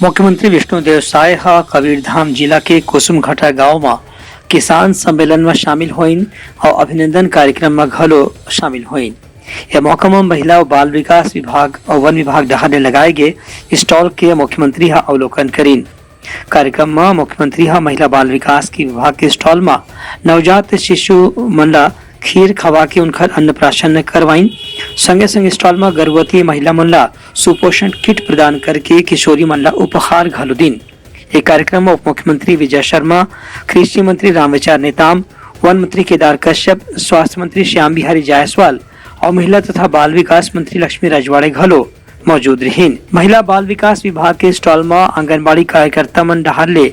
मुख्यमंत्री विष्णुदेव साय कबीरधाम जिला के कुसुमघाटा गांव में किसान सम्मेलन में शामिल हुईन और अभिनंदन कार्यक्रम में घलो शामिल हुईन। यह मौका में महिला और बाल विकास विभाग और वन विभाग डहार लगाए गए स्टॉल के मुख्यमंत्री अवलोकन करीन। कार्यक्रम में मुख्यमंत्री महिला बाल विकास की विभाग के स्टॉल में नवजात शिशु मन खीर खवा के उनकर अन्नप्राशन करवाइन। संगे संगे स्टॉल में गर्भवती महिला मन सुपोषण किट प्रदान करके किशोरी मन उपहार घलो दिन। एक कार्यक्रम में उप मुख्यमंत्री विजय शर्मा, कृषि मंत्री रामविचार नेताम, वन मंत्री केदार कश्यप, स्वास्थ्य मंत्री श्याम बिहारी जायसवाल और महिला तथा बाल विकास मंत्री लक्ष्मी रजवाड़े घलो मौजूद रहीन। महिला बाल विकास विभाग के स्टॉल में आंगनबाड़ी कार्यकर्ता मन डहारले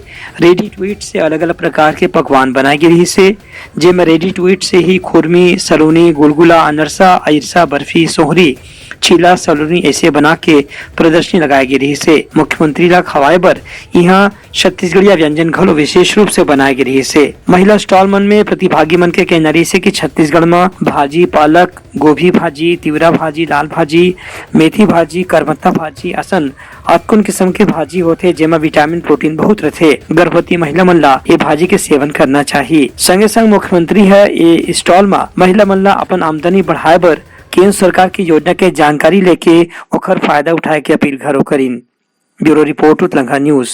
रेडी टू ईट से अलग अलग प्रकार के पकवान बनाए गए रही से, जेमे रेडी टू ईट से ही खुरमी, सलोनी, गुलगुला, अनरसा, अयरसा, बर्फी, सोहरी, चीला, सलोनी ऐसे बना के प्रदर्शनी लगाई गई रही से। मुख्यमंत्री ला खवाए बर यहाँ छत्तीसगढ़िया व्यंजन घलो विशेष रूप से बनाए गए रही से। महिला स्टॉल मन में प्रतिभागी मन के कहना रही से कि छत्तीसगढ़ में भाजी, पालक, गोभी भाजी, तिवरा भाजी, लाल भाजी, मेथी भाजी, करमत्ता भाजी असन अतकुन किस्म के भाजी होते, जेमा विटामिन प्रोटीन बहुत रहते। गर्भवती महिला मन ला ये भाजी के सेवन करना चाहिए। संगे संग मुख्यमंत्री है ये स्टॉल में महिला मन ला अपन आमदनी बढ़ाए बर केंद्र सरकार की योजना के जानकारी लेके ओखर फायदा उठाए के अपील घरो करीन। Bureau report, Telangana news.